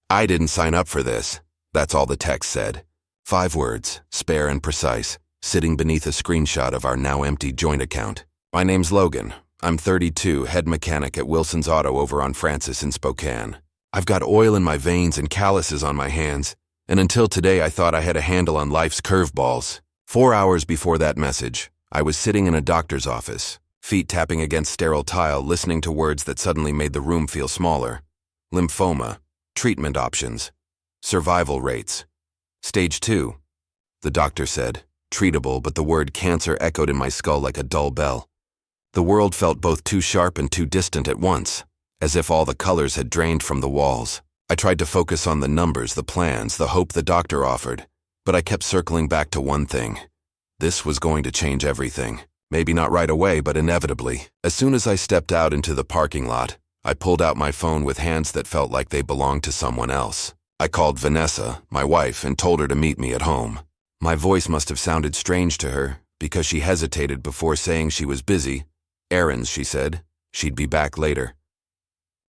I didn't sign up for this. That's all the text said. 5 words, spare and precise, sitting beneath a screenshot of our now empty joint account. My name's Logan. I'm 32, head mechanic at Wilson's Auto over on Francis in Spokane. I've got oil in my veins and calluses on my hands, and until today I thought I had a handle on life's curveballs. 4 hours before that message, I was sitting in a doctor's office, feet tapping against sterile tile, listening to words that suddenly made the room feel smaller. Lymphoma, treatment options, survival rates. Stage 2, the doctor said. Treatable, but the word cancer echoed in my skull like a dull bell. The world felt both too sharp and too distant at once, as if all the colors had drained from the walls. I tried to focus on the numbers, the plans, the hope the doctor offered, but I kept circling back to one thing. This was going to change everything. Maybe not right away, but inevitably. As soon as I stepped out into the parking lot, I pulled out my phone with hands that felt like they belonged to someone else. I called Vanessa, my wife, and told her to meet me at home. My voice must have sounded strange to her, because she hesitated before saying she was busy. Errands, she said. She'd be back later.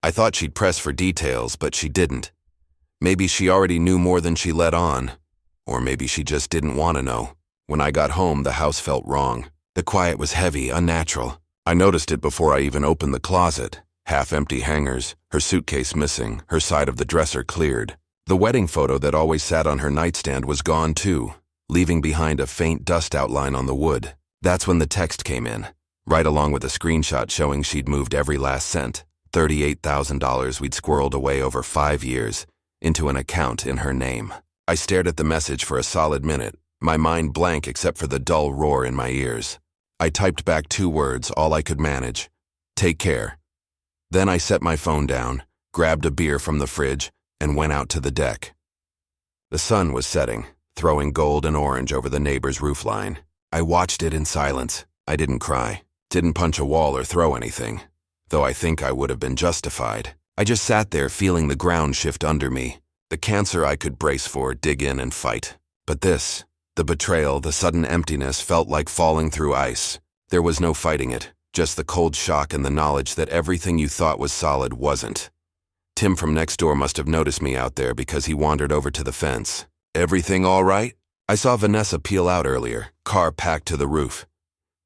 I thought she'd press for details, but she didn't. Maybe she already knew more than she let on. Or maybe she just didn't want to know. When I got home, the house felt wrong. The quiet was heavy, unnatural. I noticed it before I even opened the closet. Half-empty hangers, her suitcase missing, her side of the dresser cleared. The wedding photo that always sat on her nightstand was gone too, leaving behind a faint dust outline on the wood. That's when the text came in, right along with a screenshot showing she'd moved every last cent, $38,000 we'd squirreled away over 5 years, into an account in her name. I stared at the message for a solid minute, my mind blank except for the dull roar in my ears. I typed back 2 words, all I could manage. Take care. Then I set my phone down, grabbed a beer from the fridge, and went out to the deck. The sun was setting, throwing gold and orange over the neighbor's roofline. I watched it in silence. I didn't cry, didn't punch a wall or throw anything, though I think I would have been justified. I just sat there feeling the ground shift under me. The cancer I could brace for, dig in and fight. But this, the betrayal, the sudden emptiness, felt like falling through ice. There was no fighting it, just the cold shock and the knowledge that everything you thought was solid wasn't. Tim from next door must have noticed me out there because he wandered over to the fence. Everything all right? I saw Vanessa peel out earlier, car packed to the roof.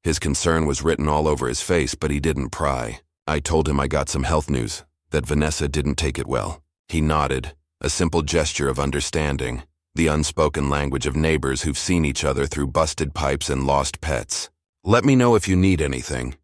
His concern was written all over his face, but he didn't pry. I told him I got some health news, that Vanessa didn't take it well. He nodded, a simple gesture of understanding, the unspoken language of neighbors who've seen each other through busted pipes and lost pets. Let me know if you need anything.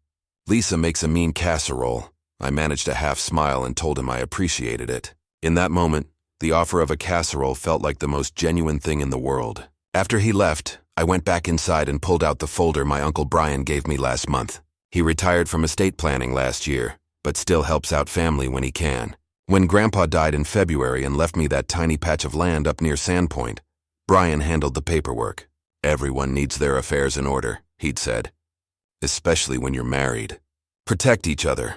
Lisa makes a mean casserole. I managed a half smile and told him I appreciated it. In that moment, the offer of a casserole felt like the most genuine thing in the world. After he left, I went back inside and pulled out the folder my Uncle Brian gave me last month. He retired from estate planning last year, but still helps out family when he can. When Grandpa died in February and left me that tiny patch of land up near Sandpoint, Brian handled the paperwork. Everyone needs their affairs in order, he'd said. Especially when you're married. Protect each other.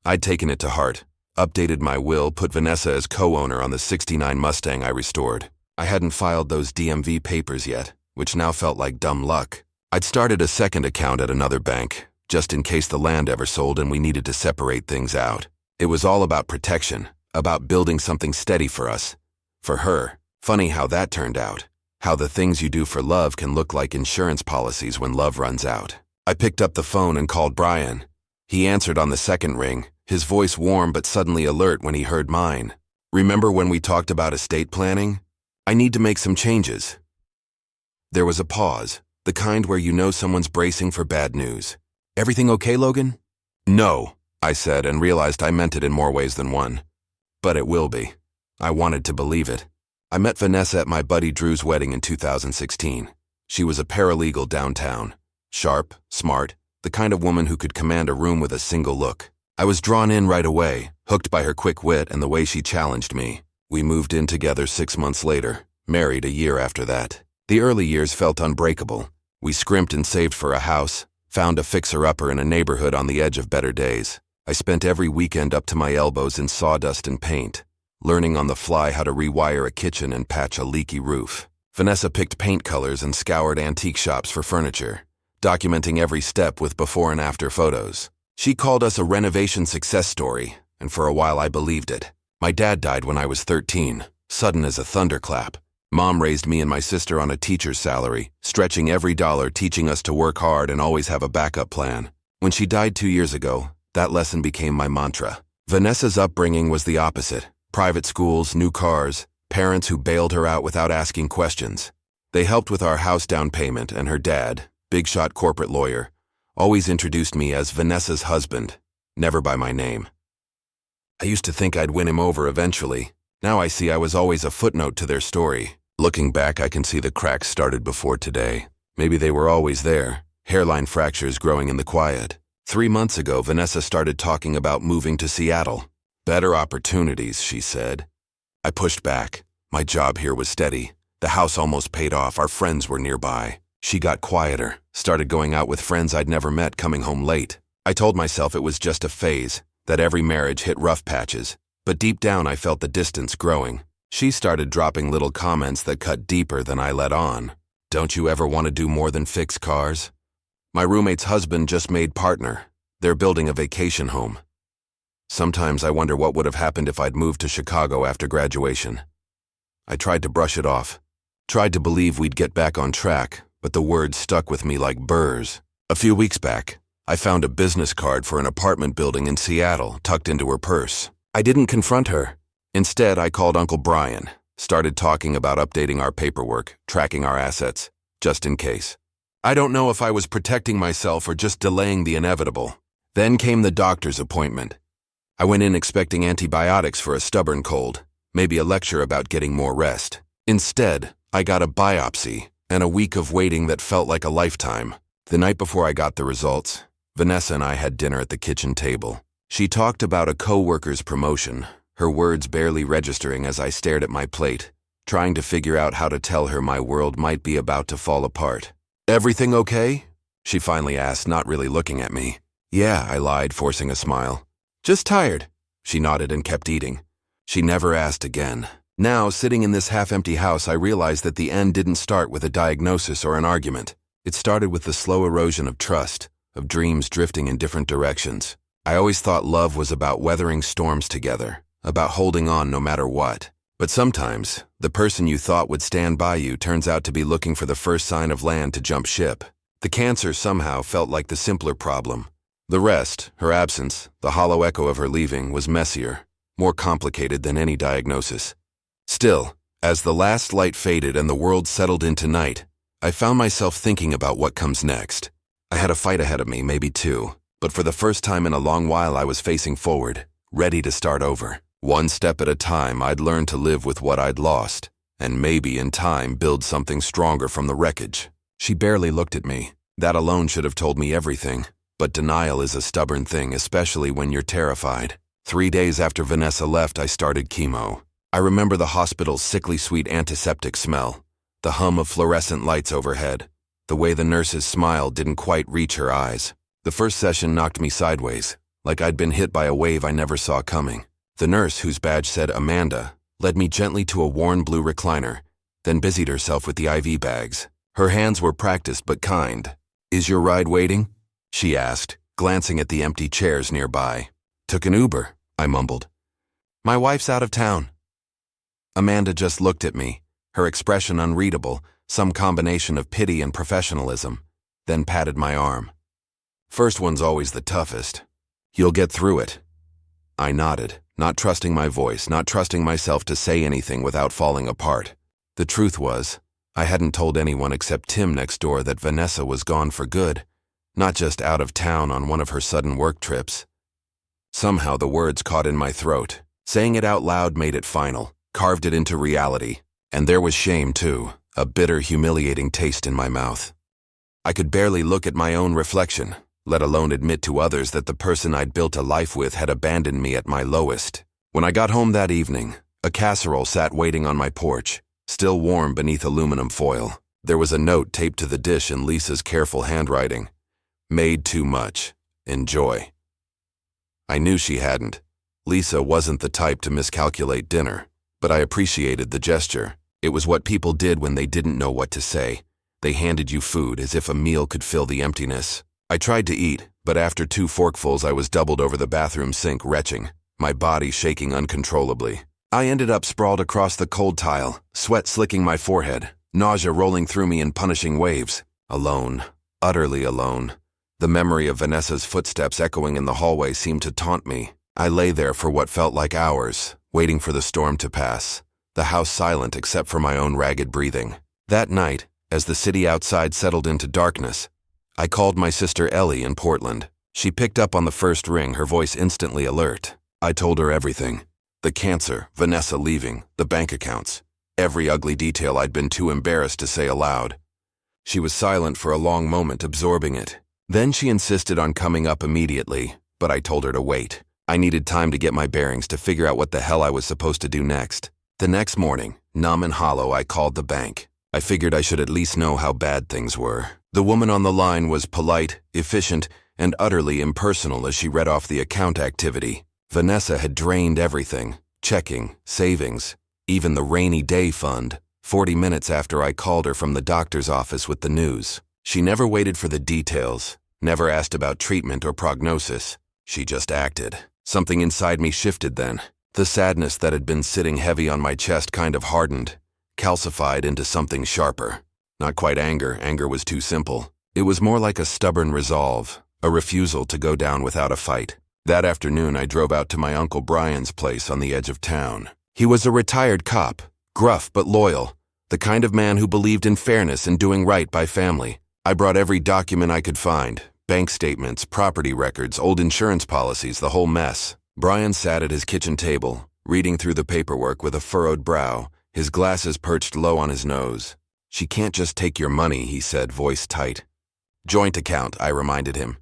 I'd taken it to heart, updated my will, put Vanessa as co-owner on the '69 Mustang I restored. I hadn't filed those DMV papers yet, which now felt like dumb luck. I'd started a second account at another bank, just in case the land ever sold and we needed to separate things out. It was all about protection, about building something steady for us. For her. Funny how that turned out. How the things you do for love can look like insurance policies when love runs out. I picked up the phone and called Brian. He answered on the second ring, his voice warm but suddenly alert when he heard mine. Remember when we talked about estate planning? I need to make some changes. There was a pause, the kind where you know someone's bracing for bad news. Everything okay, Logan? No, I said and realized I meant it in more ways than one. But it will be. I wanted to believe it. I met Vanessa at my buddy Drew's wedding in 2016. She was a paralegal downtown. Sharp, smart, the kind of woman who could command a room with a single look. I was drawn in right away, hooked by her quick wit and the way she challenged me. We moved in together 6 months later, married a year after that. The early years felt unbreakable. We scrimped and saved for a house, found a fixer-upper in a neighborhood on the edge of better days. I spent every weekend up to my elbows in sawdust and paint, learning on the fly how to rewire a kitchen and patch a leaky roof. Vanessa picked paint colors and scoured antique shops for furniture, documenting every step with before and after photos. She called us a renovation success story, and for a while I believed it. My dad died when I was 13, sudden as a thunderclap. Mom raised me and my sister on a teacher's salary, stretching every dollar, teaching us to work hard and always have a backup plan. When she died 2 years ago, that lesson became my mantra. Vanessa's upbringing was the opposite. Private schools, new cars, parents who bailed her out without asking questions. They helped with our house down payment, and her dad, big-shot corporate lawyer, always introduced me as Vanessa's husband, never by my name. I used to think I'd win him over eventually. Now I see I was always a footnote to their story. Looking back, I can see the cracks started before today. Maybe they were always there, hairline fractures growing in the quiet. 3 months ago, Vanessa started talking about moving to Seattle. Better opportunities, she said. I pushed back. My job here was steady. The house almost paid off. Our friends were nearby. She got quieter, started going out with friends I'd never met, coming home late. I told myself it was just a phase, that every marriage hit rough patches. But deep down, I felt the distance growing. She started dropping little comments that cut deeper than I let on. Don't you ever want to do more than fix cars? My roommate's husband just made partner. They're building a vacation home. Sometimes I wonder what would have happened if I'd moved to Chicago after graduation. I tried to brush it off. Tried to believe we'd get back on track, but the words stuck with me like burrs. A few weeks back, I found a business card for an apartment building in Seattle tucked into her purse. I didn't confront her. Instead, I called Uncle Brian, started talking about updating our paperwork, tracking our assets, just in case. I don't know if I was protecting myself or just delaying the inevitable. Then came the doctor's appointment. I went in expecting antibiotics for a stubborn cold, maybe a lecture about getting more rest. Instead, I got a biopsy and a week of waiting that felt like a lifetime. The night before I got the results, Vanessa and I had dinner at the kitchen table. She talked about a co-worker's promotion, her words barely registering as I stared at my plate, trying to figure out how to tell her my world might be about to fall apart. "Everything okay?" she finally asked, not really looking at me. "Yeah," I lied, forcing a smile. "Just tired." She nodded and kept eating. She never asked again. Now, sitting in this half-empty house, I realized that the end didn't start with a diagnosis or an argument. It started with the slow erosion of trust, of dreams drifting in different directions. I always thought love was about weathering storms together, about holding on no matter what. But sometimes, the person you thought would stand by you turns out to be looking for the first sign of land to jump ship. The cancer somehow felt like the simpler problem. The rest, her absence, the hollow echo of her leaving, was messier, more complicated than any diagnosis. Still, as the last light faded and the world settled into night, I found myself thinking about what comes next. I had a fight ahead of me, maybe two, but for the first time in a long while I was facing forward, ready to start over. One step at a time, I'd learn to live with what I'd lost, and maybe in time build something stronger from the wreckage. She barely looked at me. That alone should have told me everything. But denial is a stubborn thing, especially when you're terrified. 3 days after Vanessa left, I started chemo. I remember the hospital's sickly sweet antiseptic smell, the hum of fluorescent lights overhead. The way the nurses smiled didn't quite reach her eyes. The first session knocked me sideways, like I'd been hit by a wave I never saw coming. The nurse, whose badge said Amanda, led me gently to a worn blue recliner, then busied herself with the IV bags. Her hands were practiced but kind. "Is your ride waiting?" she asked, glancing at the empty chairs nearby. "Took an Uber," I mumbled. "My wife's out of town." Amanda just looked at me, her expression unreadable, some combination of pity and professionalism, then patted my arm. "First one's always the toughest. You'll get through it." I nodded, not trusting my voice, not trusting myself to say anything without falling apart. The truth was, I hadn't told anyone except Tim next door that Vanessa was gone for good, not just out of town on one of her sudden work trips. Somehow the words caught in my throat. Saying it out loud made it final, carved it into reality. And there was shame too, a bitter, humiliating taste in my mouth. I could barely look at my own reflection, let alone admit to others that the person I'd built a life with had abandoned me at my lowest. When I got home that evening, a casserole sat waiting on my porch, still warm beneath aluminum foil. There was a note taped to the dish in Lisa's careful handwriting. "Made too much. Enjoy." I knew she hadn't. Lisa wasn't the type to miscalculate dinner, but I appreciated the gesture. It was what people did when they didn't know what to say. They handed you food as if a meal could fill the emptiness. I tried to eat, but after 2 forkfuls I was doubled over the bathroom sink, retching, my body shaking uncontrollably. I ended up sprawled across the cold tile, sweat slicking my forehead, nausea rolling through me in punishing waves. Alone, utterly alone. The memory of Vanessa's footsteps echoing in the hallway seemed to taunt me. I lay there for what felt like hours, waiting for the storm to pass, the house silent except for my own ragged breathing. That night, as the city outside settled into darkness, I called my sister Ellie in Portland. She picked up on the first ring, her voice instantly alert. I told her everything. The cancer, Vanessa leaving, the bank accounts, every ugly detail I'd been too embarrassed to say aloud. She was silent for a long moment, absorbing it. Then she insisted on coming up immediately, but I told her to wait. I needed time to get my bearings to figure out what the hell I was supposed to do next. The next morning, numb and hollow, I called the bank. I figured I should at least know how bad things were. The woman on the line was polite, efficient, and utterly impersonal as she read off the account activity. Vanessa had drained everything, checking, savings, even the rainy day fund, 40 minutes after I called her from the doctor's office with the news. She never waited for the details, never asked about treatment or prognosis. She just acted. Something inside me shifted then. The sadness that had been sitting heavy on my chest kind of hardened, calcified into something sharper. Not quite anger, anger was too simple. It was more like a stubborn resolve, a refusal to go down without a fight. That afternoon I drove out to my Uncle Brian's place on the edge of town. He was a retired cop, gruff but loyal, the kind of man who believed in fairness and doing right by family. I brought every document I could find, bank statements, property records, old insurance policies, the whole mess. Brian sat at his kitchen table, reading through the paperwork with a furrowed brow, his glasses perched low on his nose. "She can't just take your money," he said, voice tight. "Joint account," I reminded him.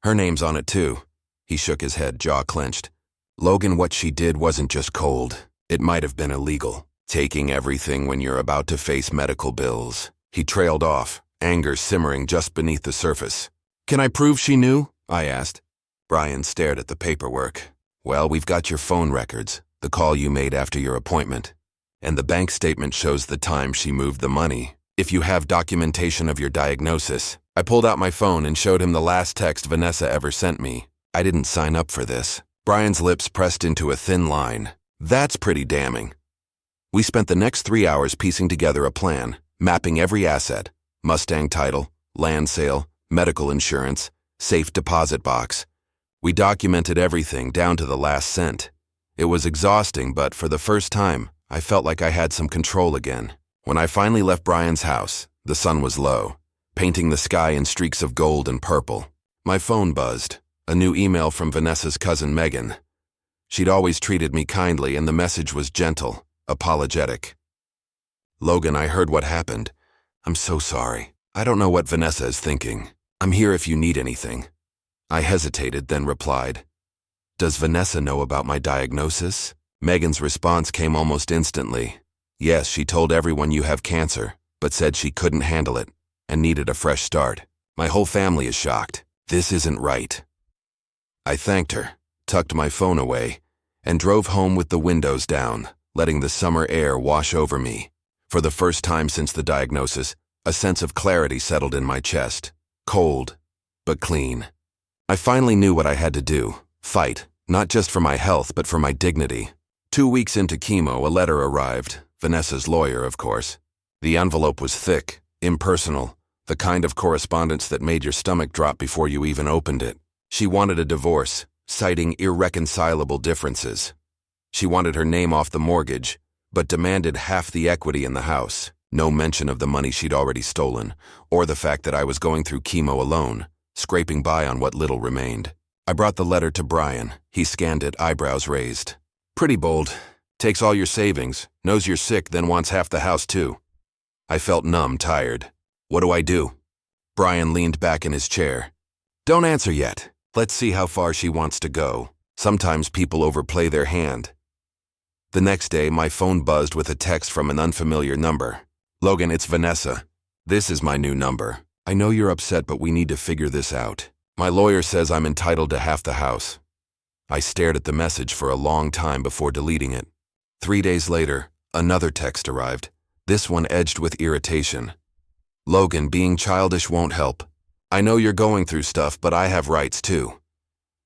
"Her name's on it too." He shook his head, jaw clenched. "Logan, what she did wasn't just cold. It might have been illegal. Taking everything when you're about to face medical bills." He trailed off, anger simmering just beneath the surface. "Can I prove she knew?" I asked. Brian stared at the paperwork. "Well, we've got your phone records, the call you made after your appointment. And the bank statement shows the time she moved the money. If you have documentation of your diagnosis." I pulled out my phone and showed him the last text Vanessa ever sent me. "I didn't sign up for this." Brian's lips pressed into a thin line. "That's pretty damning." We spent the next 3 hours piecing together a plan, mapping every asset, Mustang title, land sale, medical insurance, safe deposit box. We documented everything down to the last cent. It was exhausting, but for the first time, I felt like I had some control again. When I finally left Brian's house, the sun was low, painting the sky in streaks of gold and purple. My phone buzzed, a new email from Vanessa's cousin Megan. She'd always treated me kindly, and the message was gentle, apologetic. "Logan, I heard what happened. I'm so sorry. I don't know what Vanessa is thinking. I'm here if you need anything." I hesitated, then replied, "Does Vanessa know about my diagnosis?" Megan's response came almost instantly. "Yes, she told everyone you have cancer, but said she couldn't handle it and needed a fresh start. My whole family is shocked. This isn't right." I thanked her, tucked my phone away, and drove home with the windows down, letting the summer air wash over me. For the first time since the diagnosis, a sense of clarity settled in my chest. Cold, but clean. I finally knew what I had to do. Fight, not just for my health, but for my dignity. 2 weeks into chemo, a letter arrived. Vanessa's lawyer, of course. The envelope was thick, impersonal, the kind of correspondence that made your stomach drop before you even opened it. She wanted a divorce, citing irreconcilable differences. She wanted her name off the mortgage, but demanded half the equity in the house. No mention of the money she'd already stolen, or the fact that I was going through chemo alone, scraping by on what little remained. I brought the letter to Brian. He scanned it, eyebrows raised. "Pretty bold. Takes all your savings, knows you're sick, then wants half the house too." I felt numb, tired. "What do I do?" Brian leaned back in his chair. "Don't answer yet. Let's see how far she wants to go. Sometimes people overplay their hand." The next day, my phone buzzed with a text from an unfamiliar number. "Logan, it's Vanessa. This is my new number. I know you're upset, but we need to figure this out. My lawyer says I'm entitled to half the house." I stared at the message for a long time before deleting it. 3 days later, another text arrived, this one edged with irritation. "Logan, being childish won't help. I know you're going through stuff, but I have rights too."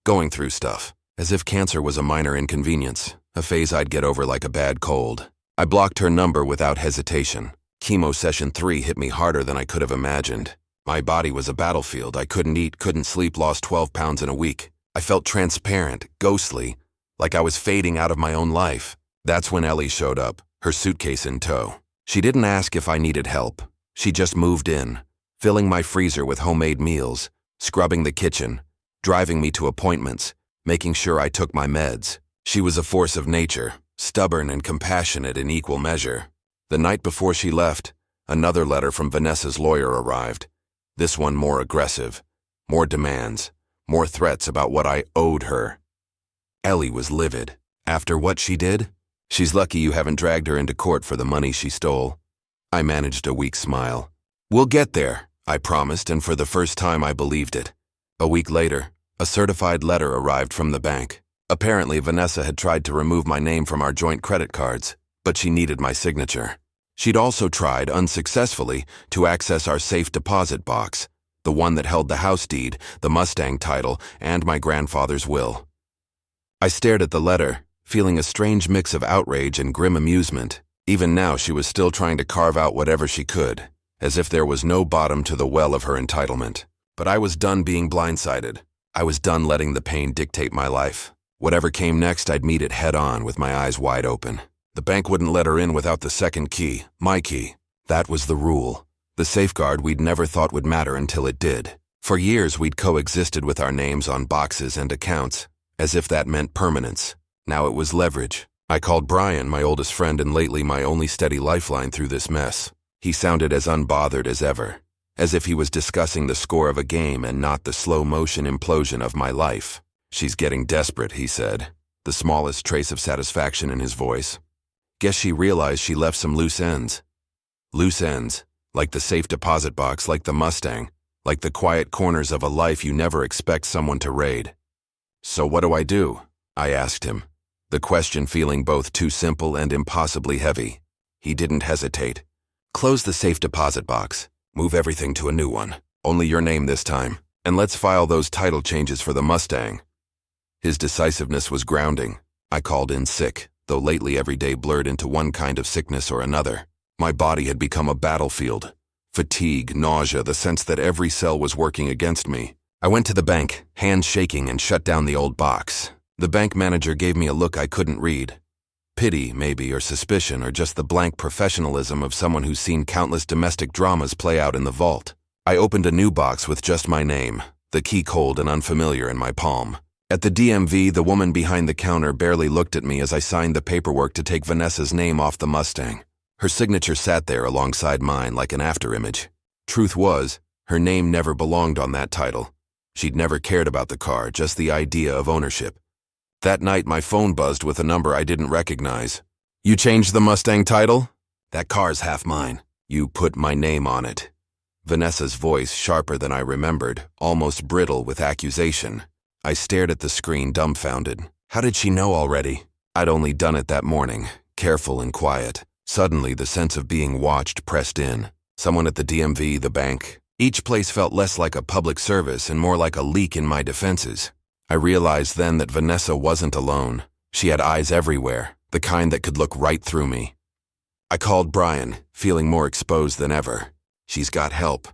Going through stuff, as if cancer was a minor inconvenience, a phase I'd get over like a bad cold. I blocked her number without hesitation. Chemo session 3 hit me harder than I could have imagined. My body was a battlefield. I couldn't eat, couldn't sleep, lost 12 pounds in a week. I felt transparent, ghostly, like I was fading out of my own life. That's when Ellie showed up, her suitcase in tow. She didn't ask if I needed help. She just moved in, filling my freezer with homemade meals, scrubbing the kitchen, driving me to appointments, making sure I took my meds. She was a force of nature, stubborn and compassionate in equal measure. The night before she left, another letter from Vanessa's lawyer arrived. This one more aggressive, more demands, more threats about what I owed her. Ellie was livid. After what she did? She's lucky you haven't dragged her into court for the money she stole. I managed a weak smile. We'll get there, I promised, and for the first time I believed it. A week later, a certified letter arrived from the bank. Apparently, Vanessa had tried to remove my name from our joint credit cards, but she needed my signature. She'd also tried, unsuccessfully, to access our safe deposit box, the one that held the house deed, the Mustang title, and my grandfather's will. I stared at the letter, feeling a strange mix of outrage and grim amusement. Even now, she was still trying to carve out whatever she could, as if there was no bottom to the well of her entitlement. But I was done being blindsided. I was done letting the pain dictate my life. Whatever came next, I'd meet it head-on with my eyes wide open. The bank wouldn't let her in without the second key, my key. That was the rule, the safeguard we'd never thought would matter until it did. For years, we'd coexisted with our names on boxes and accounts, as if that meant permanence. Now it was leverage. I called Brian, my oldest friend and lately my only steady lifeline through this mess. He sounded as unbothered as ever, as if he was discussing the score of a game and not the slow-motion implosion of my life. She's getting desperate, he said, the smallest trace of satisfaction in his voice. Guess she realized she left some loose ends. Loose ends, like the safe deposit box, like the Mustang, like the quiet corners of a life you never expect someone to raid. So what do? I asked him, the question feeling both too simple and impossibly heavy. He didn't hesitate. Close the safe deposit box. Move everything to a new one. Only your name this time. And let's file those title changes for the Mustang. His decisiveness was grounding. I called in sick, though lately every day blurred into one kind of sickness or another. My body had become a battlefield. Fatigue, nausea, the sense that every cell was working against me. I went to the bank, hands shaking, and shut down the old box. The bank manager gave me a look I couldn't read. Pity, maybe, or suspicion, or just the blank professionalism of someone who's seen countless domestic dramas play out in the vault. I opened a new box with just my name, the key cold and unfamiliar in my palm. At the DMV, the woman behind the counter barely looked at me as I signed the paperwork to take Vanessa's name off the Mustang. Her signature sat there alongside mine like an afterimage. Truth was, her name never belonged on that title. She'd never cared about the car, just the idea of ownership. That night, my phone buzzed with a number I didn't recognize. You changed the Mustang title? That car's half mine. You put my name on it. Vanessa's voice, sharper than I remembered, almost brittle with accusation. I stared at the screen, dumbfounded. How did she know already? I'd only done it that morning, careful and quiet. Suddenly, the sense of being watched pressed in. Someone at the DMV, the bank. Each place felt less like a public service and more like a leak in my defenses. I realized then that Vanessa wasn't alone. She had eyes everywhere, the kind that could look right through me. I called Brian, feeling more exposed than ever. She's got help.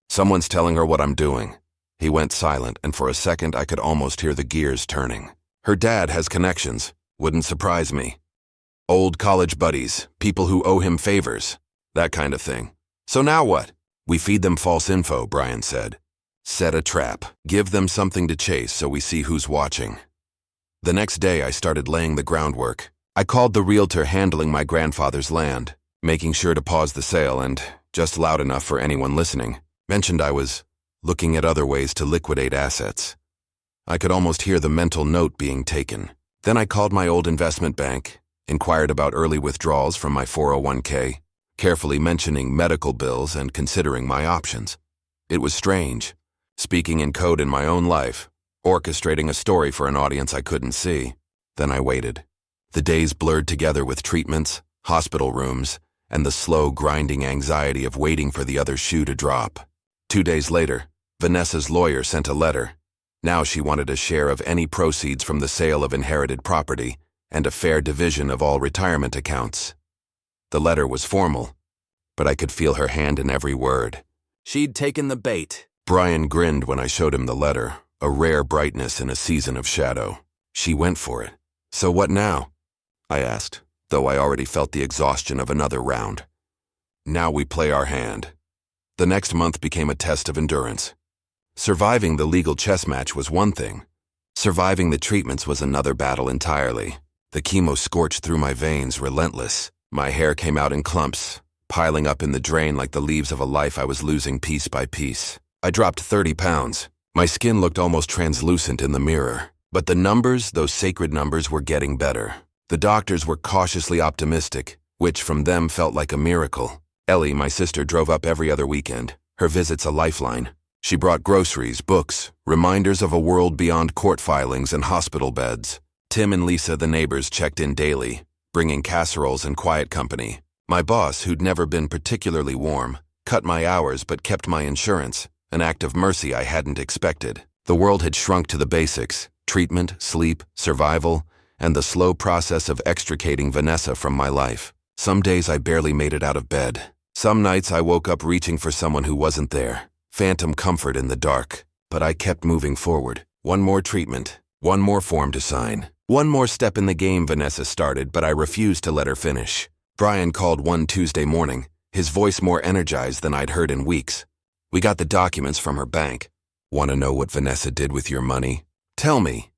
Someone's telling her what I'm doing. He went silent, and for a second I could almost hear the gears turning. Her dad has connections. Wouldn't surprise me. Old college buddies, people who owe him favors, that kind of thing. So now what? We feed them false info, Brian said. Set a trap. Give them something to chase so we see who's watching. The next day I started laying the groundwork. I called the realtor handling my grandfather's land, making sure to pause the sale and, just loud enough for anyone listening, mentioned I was looking at other ways to liquidate assets. I could almost hear the mental note being taken. Then I called my old investment bank, inquired about early withdrawals from my 401k, carefully mentioning medical bills and considering my options. It was strange, speaking in code in my own life, orchestrating a story for an audience I couldn't see. Then I waited. The days blurred together with treatments, hospital rooms, and the slow, grinding anxiety of waiting for the other shoe to drop. 2 days later, Vanessa's lawyer sent a letter. Now she wanted a share of any proceeds from the sale of inherited property, and a fair division of all retirement accounts. The letter was formal, but I could feel her hand in every word. She'd taken the bait. Brian grinned when I showed him the letter, a rare brightness in a season of shadow. She went for it. So what now? I asked, though I already felt the exhaustion of another round. Now we play our hand. The next month became a test of endurance. Surviving the legal chess match was one thing. Surviving the treatments was another battle entirely. The chemo scorched through my veins, relentless. My hair came out in clumps, piling up in the drain like the leaves of a life I was losing piece by piece. I dropped 30 pounds. My skin looked almost translucent in the mirror. But the numbers, those sacred numbers, were getting better. The doctors were cautiously optimistic, which from them felt like a miracle. Ellie, my sister, drove up every other weekend, her visits a lifeline. She brought groceries, books, reminders of a world beyond court filings and hospital beds. Tim and Lisa, the neighbors, checked in daily, bringing casseroles and quiet company. My boss, who'd never been particularly warm, cut my hours but kept my insurance, an act of mercy I hadn't expected. The world had shrunk to the basics: treatment, sleep, survival, and the slow process of extricating Vanessa from my life. Some days I barely made it out of bed. Some nights I woke up reaching for someone who wasn't there. Phantom comfort in the dark. But I kept moving forward. One more treatment. One more form to sign. One more step in the game Vanessa started, but I refused to let her finish. Brian called one Tuesday morning, his voice more energized than I'd heard in weeks. We got the documents from her bank. Want to know what Vanessa did with your money? Tell me.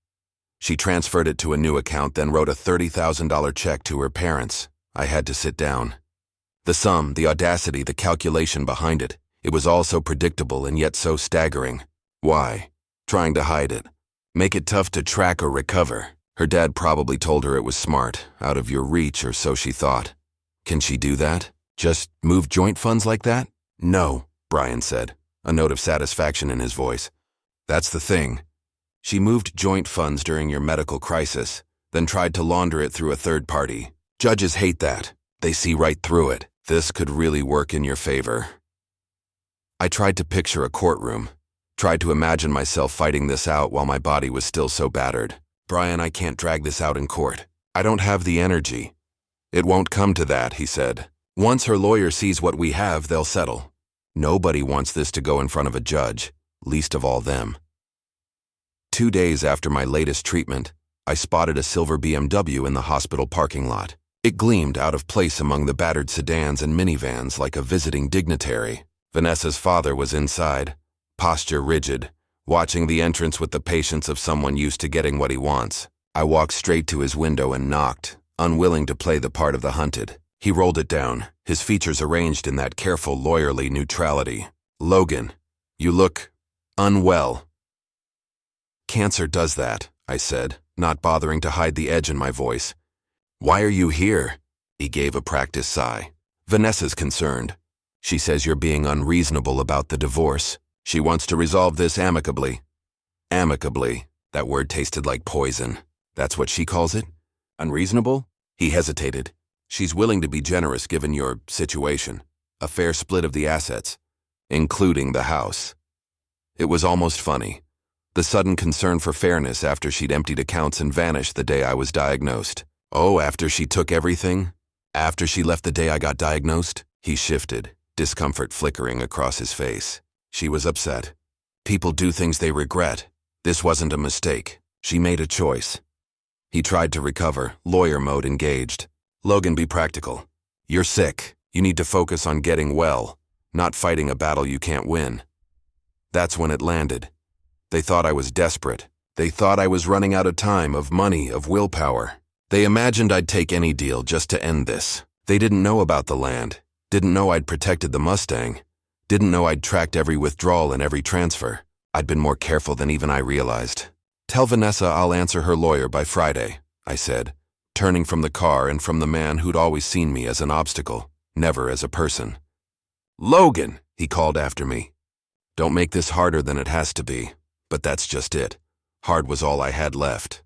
She transferred it to a new account, then wrote a $30,000 check to her parents. I had to sit down. The sum, the audacity, the calculation behind it. It was all so predictable and yet so staggering. Why? Trying to hide it. Make it tough to track or recover. Her dad probably told her it was smart, out of your reach, or so she thought. Can she do that? Just move joint funds like that? No, Brian said, a note of satisfaction in his voice. That's the thing. She moved joint funds during your medical crisis, then tried to launder it through a third party. Judges hate that. They see right through it. This could really work in your favor. I tried to picture a courtroom, tried to imagine myself fighting this out while my body was still so battered. Brian, I can't drag this out in court. I don't have the energy. It won't come to that, he said. Once her lawyer sees what we have, they'll settle. Nobody wants this to go in front of a judge, least of all them. 2 days after my latest treatment, I spotted a silver BMW in the hospital parking lot. It gleamed out of place among the battered sedans and minivans like a visiting dignitary. Vanessa's father was inside, posture rigid, watching the entrance with the patience of someone used to getting what he wants. I walked straight to his window and knocked, unwilling to play the part of the hunted. He rolled it down, his features arranged in that careful, lawyerly neutrality. Logan, you look unwell. Cancer does that, I said, not bothering to hide the edge in my voice. Why are you here? He gave a practiced sigh. Vanessa's concerned. She says you're being unreasonable about the divorce. She wants to resolve this amicably. Amicably. That word tasted like poison. That's what she calls it? Unreasonable? He hesitated. She's willing to be generous given your situation. A fair split of the assets, including the house. It was almost funny. The sudden concern for fairness after she'd emptied accounts and vanished the day I was diagnosed. Oh, after she took everything? After she left the day I got diagnosed? He shifted, discomfort flickering across his face. She was upset. People do things they regret. This wasn't a mistake. She made a choice. He tried to recover, lawyer mode engaged. Logan, be practical. You're sick. You need to focus on getting well, not fighting a battle you can't win. That's when it landed. They thought I was desperate. They thought I was running out of time, of money, of willpower. They imagined I'd take any deal just to end this. They didn't know about the land, didn't know I'd protected the Mustang, didn't know I'd tracked every withdrawal and every transfer. I'd been more careful than even I realized. Tell Vanessa I'll answer her lawyer by Friday, I said, turning from the car and from the man who'd always seen me as an obstacle, never as a person. Logan, he called after me. Don't make this harder than it has to be. But that's just it. Hard was all I had left.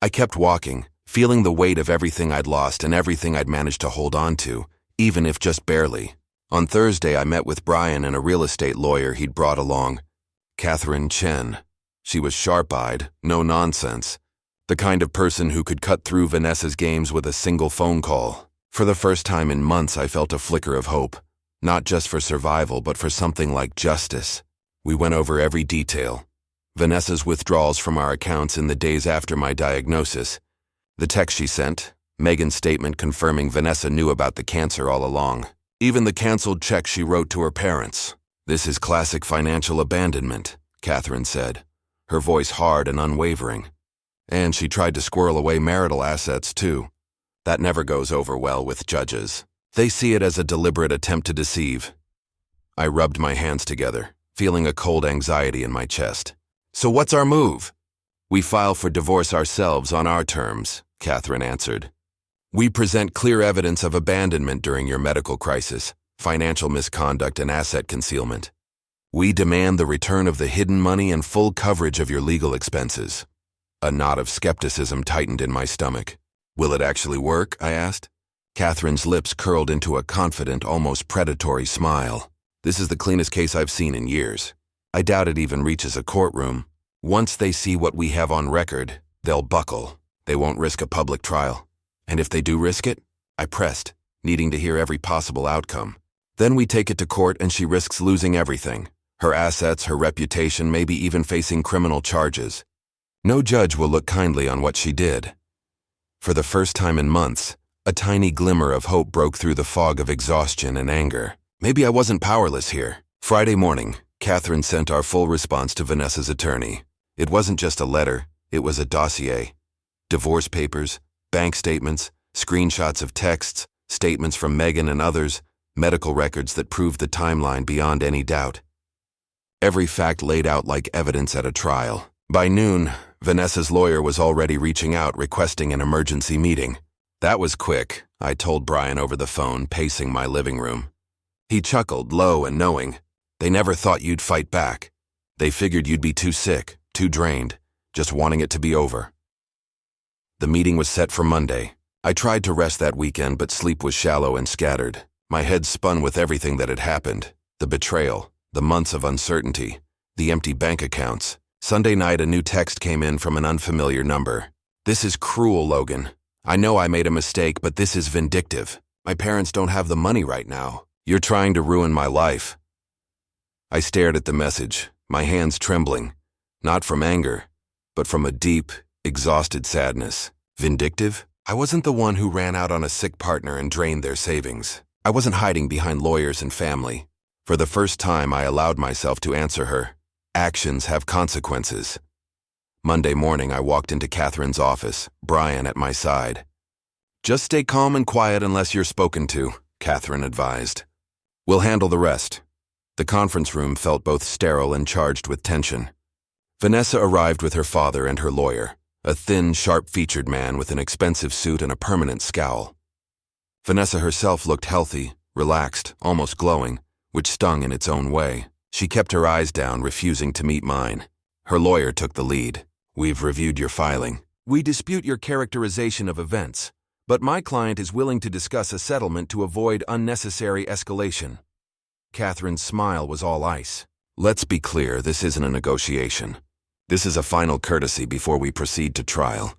I kept walking, feeling the weight of everything I'd lost and everything I'd managed to hold on to, even if just barely. On Thursday, I met with Brian and a real estate lawyer he'd brought along, Catherine Chen. She was sharp-eyed, no nonsense, The kind of person who could cut through Vanessa's games with a single phone call. For the first time in months, I felt a flicker of hope. Not just for survival, but for something like justice. We went over every detail. Vanessa's withdrawals from our accounts in the days after my diagnosis. The text she sent, Megan's statement confirming Vanessa knew about the cancer all along. Even the canceled check she wrote to her parents. "This is classic financial abandonment," Catherine said, her voice hard and unwavering. And she tried to squirrel away marital assets, too. That never goes over well with judges. They see it as a deliberate attempt to deceive. I rubbed my hands together, feeling a cold anxiety in my chest. "So what's our move?" "We file for divorce ourselves on our terms," Catherine answered. "We present clear evidence of abandonment during your medical crisis, financial misconduct, and asset concealment. We demand the return of the hidden money and full coverage of your legal expenses." A knot of skepticism tightened in my stomach. "Will it actually work?" I asked. Catherine's lips curled into a confident, almost predatory smile. "This is the cleanest case I've seen in years. I doubt it even reaches a courtroom. Once they see what we have on record, they'll buckle. They won't risk a public trial. And if they do risk it," I pressed, needing to hear every possible outcome, "then we take it to court and she risks losing everything. Her assets, her reputation, maybe even facing criminal charges. No judge will look kindly on what she did." For the first time in months, a tiny glimmer of hope broke through the fog of exhaustion and anger. Maybe I wasn't powerless here. Friday morning, Catherine sent our full response to Vanessa's attorney. It wasn't just a letter, it was a dossier. Divorce papers, bank statements, screenshots of texts, statements from Megan and others, medical records that proved the timeline beyond any doubt. Every fact laid out like evidence at a trial. By noon, Vanessa's lawyer was already reaching out requesting an emergency meeting. "That was quick," I told Brian over the phone, pacing my living room. He chuckled, low and knowing. "They never thought you'd fight back. They figured you'd be too sick, too drained, just wanting it to be over." The meeting was set for Monday. I tried to rest that weekend, but sleep was shallow and scattered. My head spun with everything that had happened. The betrayal, the months of uncertainty, the empty bank accounts. Sunday night, a new text came in from an unfamiliar number. "This is cruel, Logan. I know I made a mistake, but this is vindictive. My parents don't have the money right now. You're trying to ruin my life." I stared at the message, my hands trembling, not from anger, but from a deep, exhausted sadness. Vindictive? I wasn't the one who ran out on a sick partner and drained their savings. I wasn't hiding behind lawyers and family. For the first time, I allowed myself to answer her. Actions have consequences. Monday morning, I walked into Catherine's office, Brian at my side. "Just stay calm and quiet unless you're spoken to," Catherine advised. "We'll handle the rest." The conference room felt both sterile and charged with tension. Vanessa arrived with her father and her lawyer, a thin, sharp-featured man with an expensive suit and a permanent scowl. Vanessa herself looked healthy, relaxed, almost glowing, which stung in its own way. She kept her eyes down, refusing to meet mine. Her lawyer took the lead. "We've reviewed your filing. We dispute your characterization of events, but my client is willing to discuss a settlement to avoid unnecessary escalation." Catherine's smile was all ice. "Let's be clear, this isn't a negotiation. This is a final courtesy before we proceed to trial.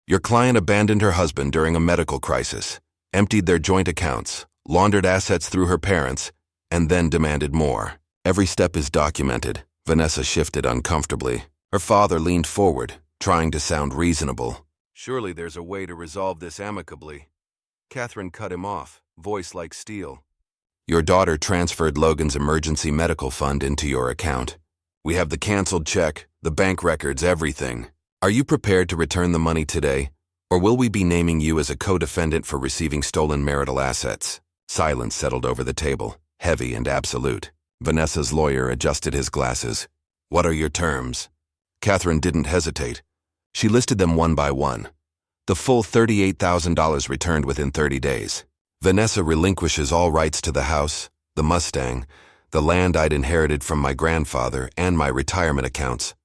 Your client abandoned her husband during a medical crisis, emptied their joint accounts, laundered assets through her parents, and then demanded more. Every step is documented." Vanessa shifted uncomfortably. Her father leaned forward, trying to sound reasonable. "Surely there's a way to resolve this amicably." Catherine cut him off, voice like steel. "Your daughter transferred Logan's emergency medical fund into your account. We have the canceled check, the bank records, everything. Are you prepared to return the money today, or will we be naming you as a co-defendant for receiving stolen marital assets?" Silence settled over the table, heavy and absolute. Vanessa's lawyer adjusted his glasses. "What are your terms?" Catherine didn't hesitate. She listed them one by one. The full $38,000 returned within 30 days. Vanessa relinquishes all rights to the house, the Mustang, the land I'd inherited from my grandfather, and my retirement accounts.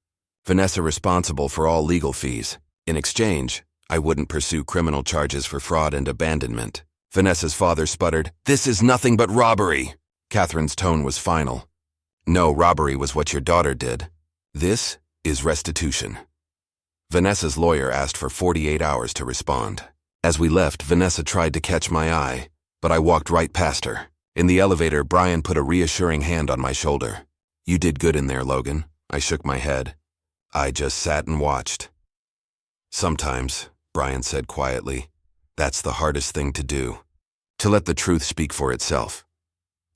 Vanessa responsible for all legal fees. In exchange, I wouldn't pursue criminal charges for fraud and abandonment. Vanessa's father sputtered, "This is nothing but robbery." Catherine's tone was final. "No, robbery was what your daughter did. This is restitution." Vanessa's lawyer asked for 48 hours to respond. As we left, Vanessa tried to catch my eye, but I walked right past her. In the elevator, Brian put a reassuring hand on my shoulder. "You did good in there, Logan." I shook my head. I just sat and watched. "Sometimes," Brian said quietly, "that's the hardest thing to do. To let the truth speak for itself."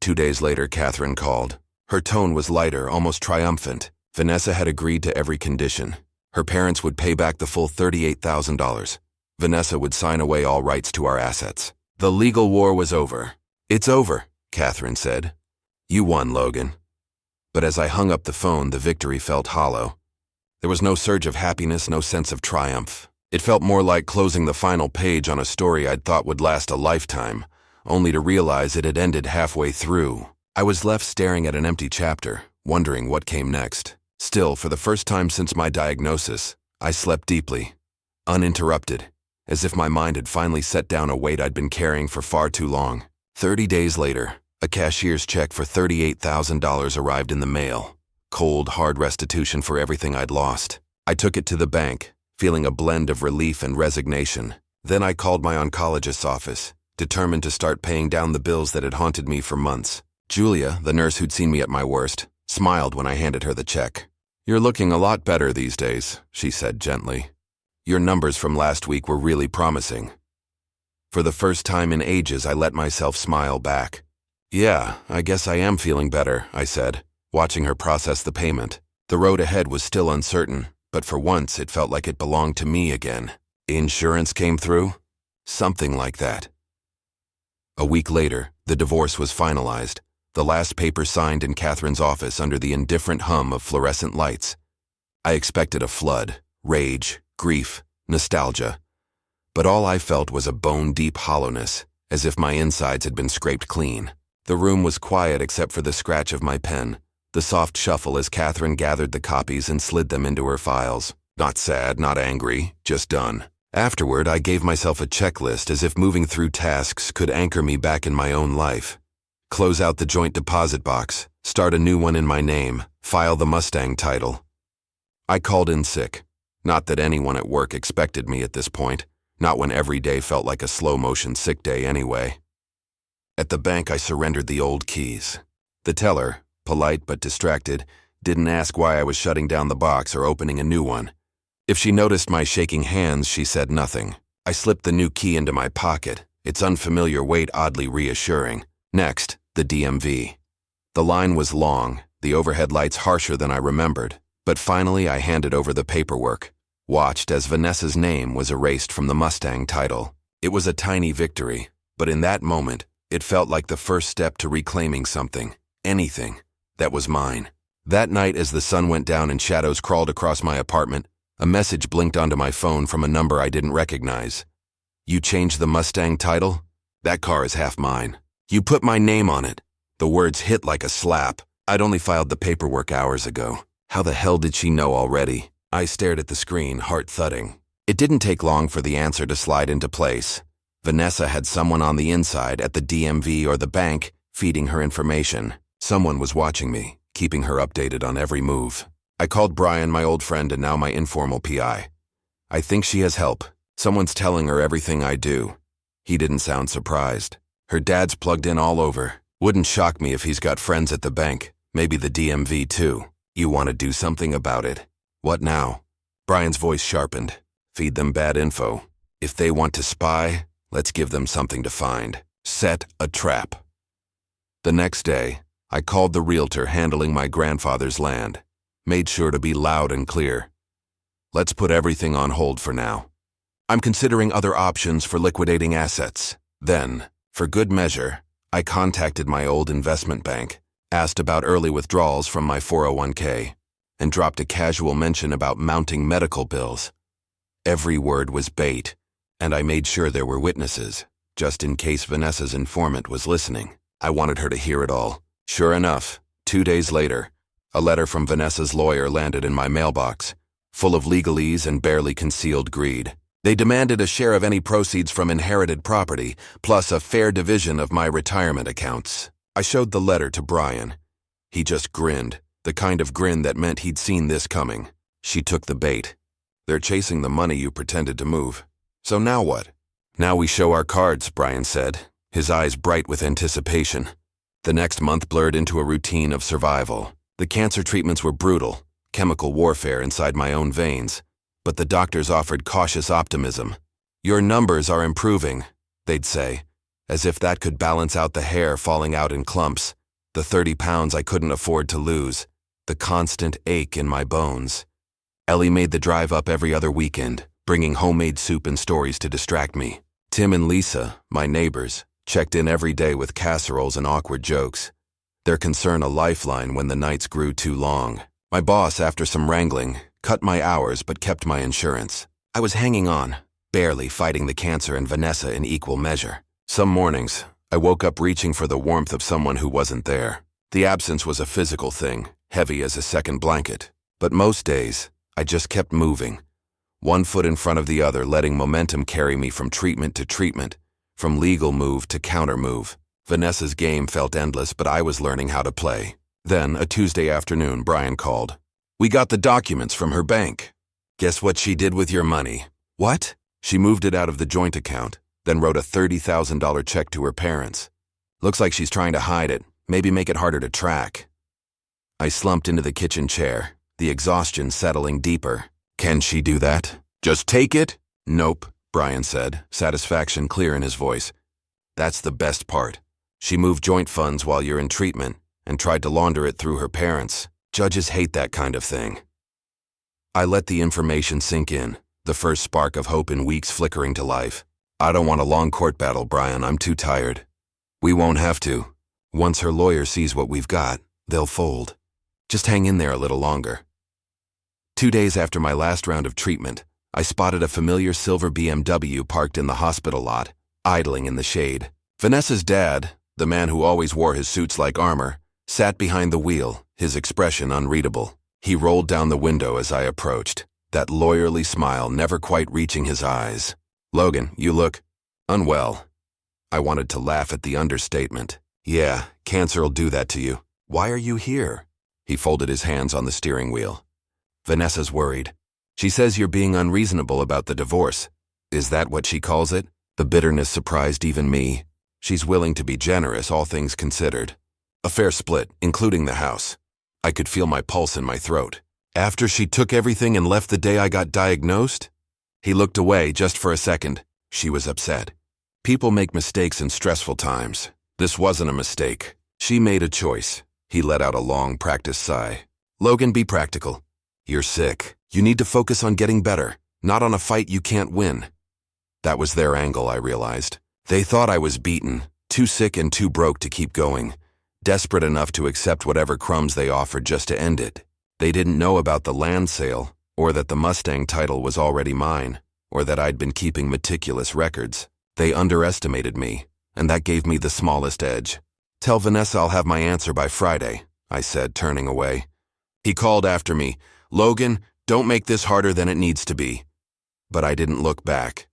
2 days later, Catherine called. Her tone was lighter, almost triumphant. Vanessa had agreed to every condition. Her parents would pay back the full $38,000. Vanessa would sign away all rights to our assets. The legal war was over. "It's over," Catherine said. "You won, Logan." But as I hung up the phone, the victory felt hollow. There was no surge of happiness, no sense of triumph. It felt more like closing the final page on a story I'd thought would last a lifetime, only to realize it had ended halfway through. I was left staring at an empty chapter, wondering what came next. Still, for the first time since my diagnosis, I slept deeply, uninterrupted, as if my mind had finally set down a weight I'd been carrying for far too long. 30 days later, a cashier's check for $38,000 arrived in the mail. Cold, hard restitution for everything I'd lost. I took it to the bank, feeling a blend of relief and resignation. Then I called my oncologist's office, determined to start paying down the bills that had haunted me for months. Julia, the nurse who'd seen me at my worst, smiled when I handed her the check. "You're looking a lot better these days," she said gently. "Your numbers from last week were really promising." For the first time in ages, I let myself smile back. "Yeah, I guess I am feeling better," I said, watching her process the payment. The road ahead was still uncertain, but for once it felt like it belonged to me again. Insurance came through? Something like that. A week later, the divorce was finalized, the last paper signed in Catherine's office under the indifferent hum of fluorescent lights. I expected a flood, rage, grief, nostalgia. But all I felt was a bone-deep hollowness, as if my insides had been scraped clean. The room was quiet except for the scratch of my pen, the soft shuffle as Catherine gathered the copies and slid them into her files. Not sad, not angry, just done. Afterward, I gave myself a checklist as if moving through tasks could anchor me back in my own life. Close out the joint deposit box, start a new one in my name, file the Mustang title. I called in sick. Not that anyone at work expected me at this point, not when every day felt like a slow-motion sick day anyway. At the bank, I surrendered the old keys. The teller, polite but distracted, didn't ask why I was shutting down the box or opening a new one. If she noticed my shaking hands, she said nothing. I slipped the new key into my pocket, its unfamiliar weight oddly reassuring. Next, the DMV. The line was long, the overhead lights harsher than I remembered, but finally I handed over the paperwork, watched as Vanessa's name was erased from the Mustang title. It was a tiny victory, but in that moment, it felt like the first step to reclaiming something, anything, that was mine. That night, as the sun went down and shadows crawled across my apartment, a message blinked onto my phone from a number I didn't recognize. "You changed the Mustang title? That car is half mine. You put my name on it." The words hit like a slap. I'd only filed the paperwork hours ago. How the hell did she know already? I stared at the screen, heart thudding. It didn't take long for the answer to slide into place. Vanessa had someone on the inside at the DMV or the bank feeding her information. Someone was watching me, keeping her updated on every move. I called Brian, my old friend and now my informal PI. "I think she has help. Someone's telling her everything I do." He didn't sound surprised. "Her dad's plugged in all over. Wouldn't shock me if he's got friends at the bank, maybe the DMV too. You want to do something about it." "What now?" Brian's voice sharpened. "Feed them bad info. If they want to spy, let's give them something to find. Set a trap." The next day, I called the realtor handling my grandfather's land. Made sure to be loud and clear. "Let's put everything on hold for now. I'm considering other options for liquidating assets." Then, for good measure, I contacted my old investment bank, asked about early withdrawals from my 401k, and dropped a casual mention about mounting medical bills. Every word was bait, and I made sure there were witnesses, just in case Vanessa's informant was listening. I wanted her to hear it all. Sure enough, 2 days later, a letter from Vanessa's lawyer landed in my mailbox, full of legalese and barely concealed greed. They demanded a share of any proceeds from inherited property, plus a fair division of my retirement accounts. I showed the letter to Brian. He just grinned, the kind of grin that meant he'd seen this coming. "She took the bait. They're chasing the money you pretended to move. So now what? Now we show our cards, Brian said, his eyes bright with anticipation. The next month blurred into a routine of survival. The cancer treatments were brutal, chemical warfare inside my own veins. But the doctors offered cautious optimism. Your numbers are improving, they'd say, as if that could balance out the hair falling out in clumps, the 30 pounds I couldn't afford to lose, the constant ache in my bones. Ellie made the drive up every other weekend, bringing homemade soup and stories to distract me. Tim and Lisa, my neighbors, checked in every day with casseroles and awkward jokes, their concern a lifeline when the nights grew too long. My boss, after some wrangling, cut my hours but kept my insurance. I was hanging on, barely fighting the cancer and Vanessa in equal measure. Some mornings, I woke up reaching for the warmth of someone who wasn't there. The absence was a physical thing, heavy as a second blanket. But most days, I just kept moving, one foot in front of the other, letting momentum carry me from treatment to treatment, from legal move to counter move. Vanessa's game felt endless, but I was learning how to play. Then, a Tuesday afternoon, Brian called. We got the documents from her bank. Guess what she did with your money? What? She moved it out of the joint account, then wrote a $30,000 check to her parents. Looks like she's trying to hide it, maybe make it harder to track. I slumped into the kitchen chair, the exhaustion settling deeper. Can she do that? Just take it? Nope, Brian said, satisfaction clear in his voice. That's the best part. She moved joint funds while you're in treatment and tried to launder it through her parents. Judges hate that kind of thing. I let the information sink in, the first spark of hope in weeks flickering to life. I don't want a long court battle, Brian. I'm too tired. We won't have to. Once her lawyer sees what we've got, they'll fold. Just hang in there a little longer. 2 days after my last round of treatment, I spotted a familiar silver BMW parked in the hospital lot, idling in the shade. Vanessa's dad, the man who always wore his suits like armor, sat behind the wheel, his expression unreadable. He rolled down the window as I approached, that lawyerly smile never quite reaching his eyes. Logan, you look unwell. I wanted to laugh at the understatement. Yeah, cancer'll do that to you. Why are you here? He folded his hands on the steering wheel. Vanessa's worried. She says you're being unreasonable about the divorce. Is that what she calls it? The bitterness surprised even me. She's willing to be generous, all things considered. A fair split, including the house. I could feel my pulse in my throat. After she took everything and left the day I got diagnosed? He looked away just for a second. She was upset. People make mistakes in stressful times. This wasn't a mistake. She made a choice. He let out a long, practiced sigh. Logan, be practical. You're sick. You need to focus on getting better, not on a fight you can't win. That was their angle, I realized. They thought I was beaten, too sick and too broke to keep going, desperate enough to accept whatever crumbs they offered just to end it. They didn't know about the land sale, or that the Mustang title was already mine, or that I'd been keeping meticulous records. They underestimated me, and that gave me the smallest edge. Tell Vanessa I'll have my answer by Friday, I said, turning away. He called after me, Logan, don't make this harder than it needs to be. But I didn't look back.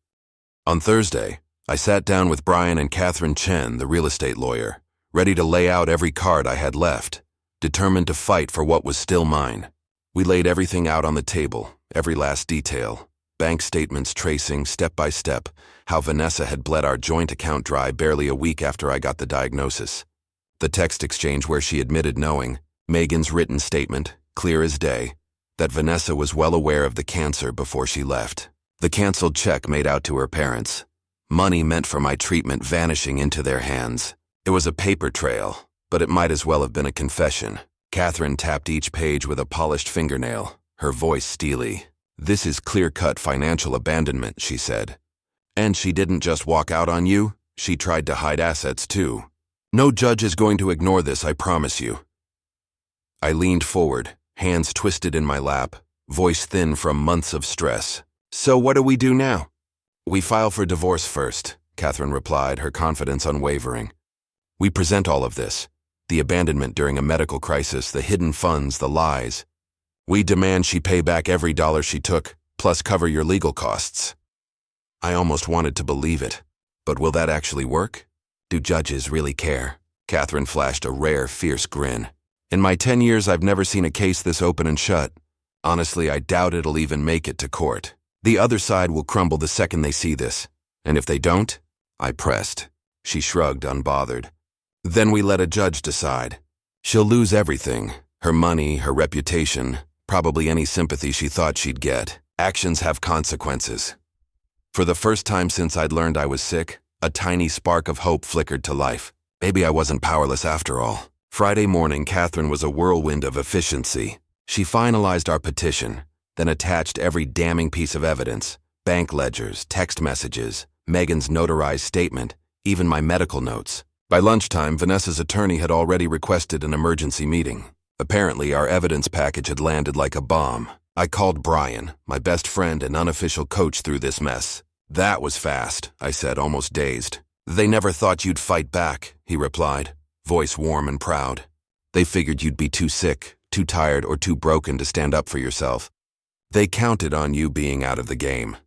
On Thursday, I sat down with Brian and Catherine Chen, the real estate lawyer, ready to lay out every card I had left, determined to fight for what was still mine. We laid everything out on the table, every last detail, bank statements tracing, step by step, how Vanessa had bled our joint account dry barely a week after I got the diagnosis. The text exchange where she admitted knowing, Megan's written statement, clear as day, that Vanessa was well aware of the cancer before she left. The canceled check made out to her parents. Money meant for my treatment vanishing into their hands. It was a paper trail, but it might as well have been a confession. Catherine tapped each page with a polished fingernail, her voice steely. This is clear-cut financial abandonment, she said. And she didn't just walk out on you, she tried to hide assets too. No judge is going to ignore this, I promise you. I leaned forward, hands twisted in my lap, voice thin from months of stress. So what do we do now? We file for divorce first, Catherine replied, her confidence unwavering. We present all of this, the abandonment during a medical crisis, the hidden funds, the lies. We demand she pay back every dollar she took, plus cover your legal costs. I almost wanted to believe it, but will that actually work? Do judges really care? Catherine flashed a rare, fierce grin. In my 10 years, I've never seen a case this open and shut. Honestly, I doubt it'll even make it to court. The other side will crumble the second they see this. And if they don't, I pressed. She shrugged, unbothered. Then we let a judge decide. She'll lose everything. Her money, her reputation, probably any sympathy she thought she'd get. Actions have consequences. For the first time since I'd learned I was sick, a tiny spark of hope flickered to life. Maybe I wasn't powerless after all. Friday morning, Catherine was a whirlwind of efficiency. She finalized our petition, then attached every damning piece of evidence, bank ledgers, text messages, Megan's notarized statement, even my medical notes. By lunchtime, Vanessa's attorney had already requested an emergency meeting. Apparently, our evidence package had landed like a bomb. I called Brian, my best friend and unofficial coach through this mess. That was fast, I said, almost dazed. They never thought you'd fight back, he replied, voice warm and proud. They figured you'd be too sick, too tired, or too broken to stand up for yourself. They counted on you being out of the game.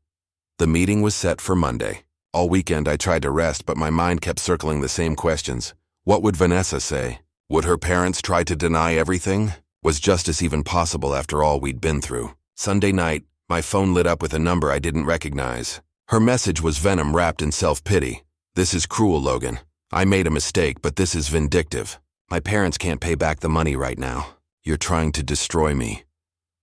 The meeting was set for Monday. All weekend I tried to rest, but my mind kept circling the same questions. What would Vanessa say? Would her parents try to deny everything? Was justice even possible after all we'd been through? Sunday night, my phone lit up with a number I didn't recognize. Her message was venom wrapped in self-pity. This is cruel, Logan. I made a mistake, but this is vindictive. My parents can't pay back the money right now. You're trying to destroy me.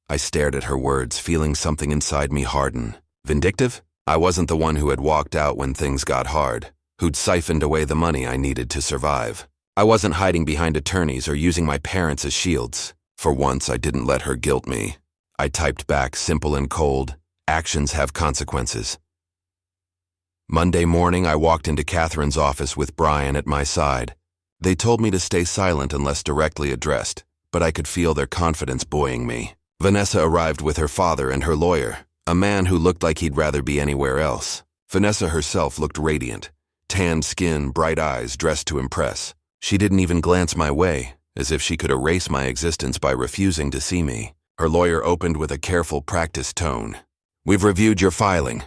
I stared at her words, feeling something inside me harden. Vindictive? I wasn't the one who had walked out when things got hard, who'd siphoned away the money I needed to survive. I wasn't hiding behind attorneys or using my parents as shields. For once, I didn't let her guilt me. I typed back, simple and cold, actions have consequences. Monday morning, I walked into Catherine's office with Brian at my side. They told me to stay silent unless directly addressed, but I could feel their confidence buoying me. Vanessa arrived with her father and her lawyer, a man who looked like he'd rather be anywhere else. Vanessa herself looked radiant, tanned skin, bright eyes, dressed to impress. She didn't even glance my way, as if she could erase my existence by refusing to see me. Her lawyer opened with a careful, practiced tone. We've reviewed your filing.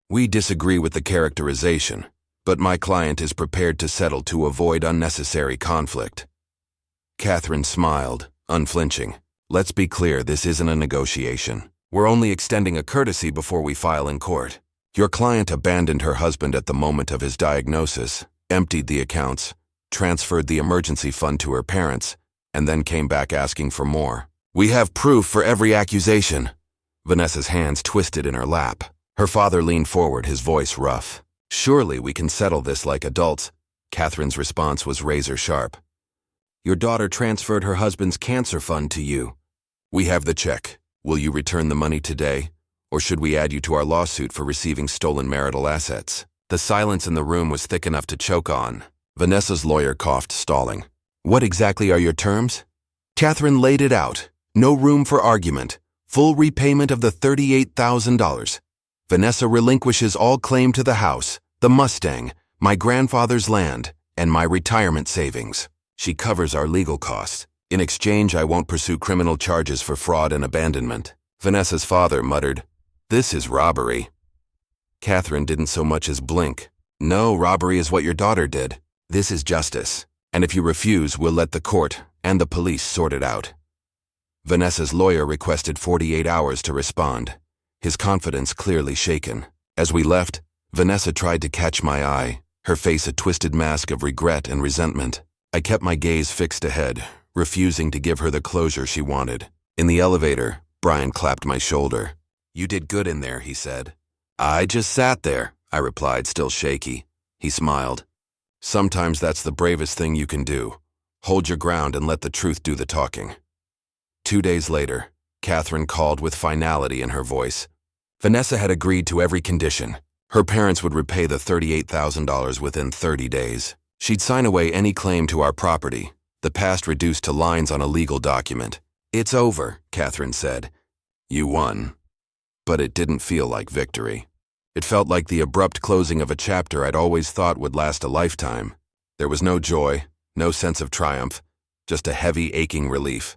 We disagree with the characterization, but my client is prepared to settle to avoid unnecessary conflict. Catherine smiled, unflinching. Let's be clear, this isn't a negotiation. We're only extending a courtesy before we file in court. Your client abandoned her husband at the moment of his diagnosis, emptied the accounts, transferred the emergency fund to her parents, and then came back asking for more. We have proof for every accusation. Vanessa's hands twisted in her lap. Her father leaned forward, his voice rough. Surely we can settle this like adults. Catherine's response was razor sharp. Your daughter transferred her husband's cancer fund to you. We have the check. Will you return the money today? Or should we add you to our lawsuit for receiving stolen marital assets? The silence in the room was thick enough to choke on. Vanessa's lawyer coughed, stalling. What exactly are your terms? Catherine laid it out. No room for argument. Full repayment of the $38,000. Vanessa relinquishes all claim to the house, the Mustang, my grandfather's land, and my retirement savings. She covers our legal costs. In exchange, I won't pursue criminal charges for fraud and abandonment. Vanessa's father muttered, This is robbery. Catherine didn't so much as blink. No, robbery is what your daughter did. This is justice. And if you refuse, we'll let the court and the police sort it out. Vanessa's lawyer requested 48 hours to respond, his confidence clearly shaken. As we left, Vanessa tried to catch my eye, her face a twisted mask of regret and resentment. I kept my gaze fixed ahead, refusing to give her the closure she wanted. In the elevator, Brian clapped my shoulder. You did good in there, he said. I just sat there, I replied, still shaky. He smiled. Sometimes that's the bravest thing you can do. Hold your ground and let the truth do the talking. 2 days later, Catherine called with finality in her voice. Vanessa had agreed to every condition. Her parents would repay the $38,000 within 30 days. She'd sign away any claim to our property, the past reduced to lines on a legal document. It's over, Catherine said. You won. But it didn't feel like victory. It felt like the abrupt closing of a chapter I'd always thought would last a lifetime. There was no joy, no sense of triumph, just a heavy, aching relief.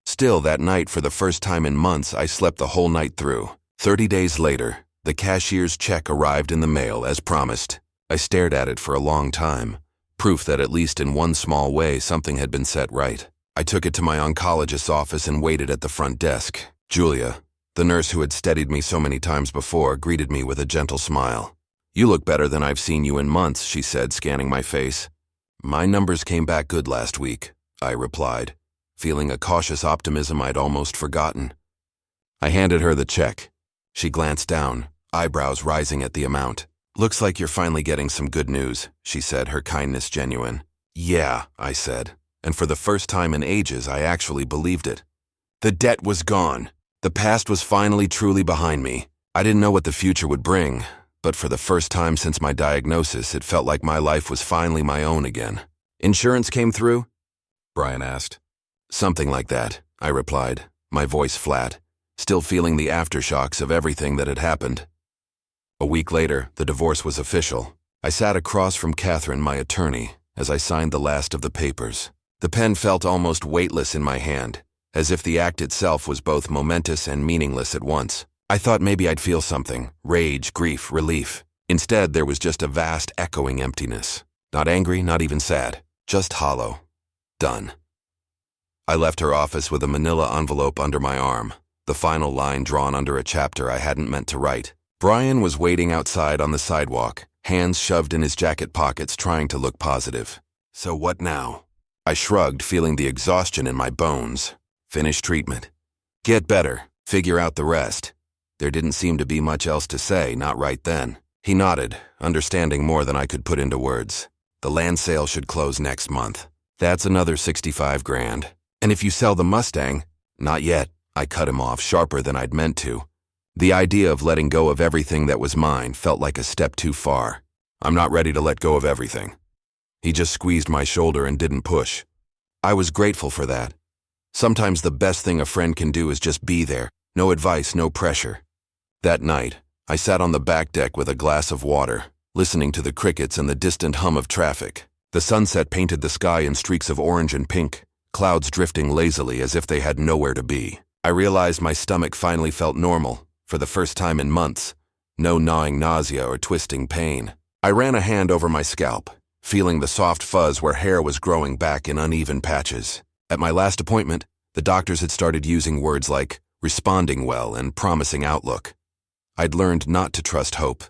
Still, that night, for the first time in months, I slept the whole night through. 30 days later, the cashier's check arrived in the mail as promised. I stared at it for a long time, proof that at least in one small way something had been set right. I took it to my oncologist's office and waited at the front desk. Julia, the nurse who had steadied me so many times before, greeted me with a gentle smile. "You look better than I've seen you in months," she said, scanning my face. "My numbers came back good last week," I replied, feeling a cautious optimism I'd almost forgotten. I handed her the check. She glanced down, eyebrows rising at the amount. "Looks like you're finally getting some good news," she said, her kindness genuine. "Yeah," I said, and for the first time in ages I actually believed it. The debt was gone. The past was finally truly behind me. I didn't know what the future would bring, but for the first time since my diagnosis, it felt like my life was finally my own again. "Insurance came through?" Brian asked. "Something like that," I replied, my voice flat, still feeling the aftershocks of everything that had happened. A week later, the divorce was official. I sat across from Catherine, my attorney, as I signed the last of the papers. The pen felt almost weightless in my hand, as if the act itself was both momentous and meaningless at once. I thought maybe I'd feel something: rage, grief, relief. Instead, there was just a vast, echoing emptiness. Not angry, not even sad. Just hollow. Done. I left her office with a manila envelope under my arm, the final line drawn under a chapter I hadn't meant to write. Brian was waiting outside on the sidewalk, hands shoved in his jacket pockets, trying to look positive. "So what now?" I shrugged, feeling the exhaustion in my bones. "Finish treatment. Get better. Figure out the rest." There didn't seem to be much else to say, not right then. He nodded, understanding more than I could put into words. "The land sale should close next month. That's another 65 grand. And if you sell the Mustang—" "Not yet," I cut him off, sharper than I'd meant to. The idea of letting go of everything that was mine felt like a step too far. "I'm not ready to let go of everything." He just squeezed my shoulder and didn't push. I was grateful for that. Sometimes the best thing a friend can do is just be there. No advice, no pressure. That night, I sat on the back deck with a glass of water, listening to the crickets and the distant hum of traffic. The sunset painted the sky in streaks of orange and pink, clouds drifting lazily as if they had nowhere to be. I realized my stomach finally felt normal, for the first time in months. No gnawing nausea or twisting pain. I ran a hand over my scalp, feeling the soft fuzz where hair was growing back in uneven patches. At my last appointment, the doctors had started using words like responding well and promising outlook. I'd learned not to trust hope,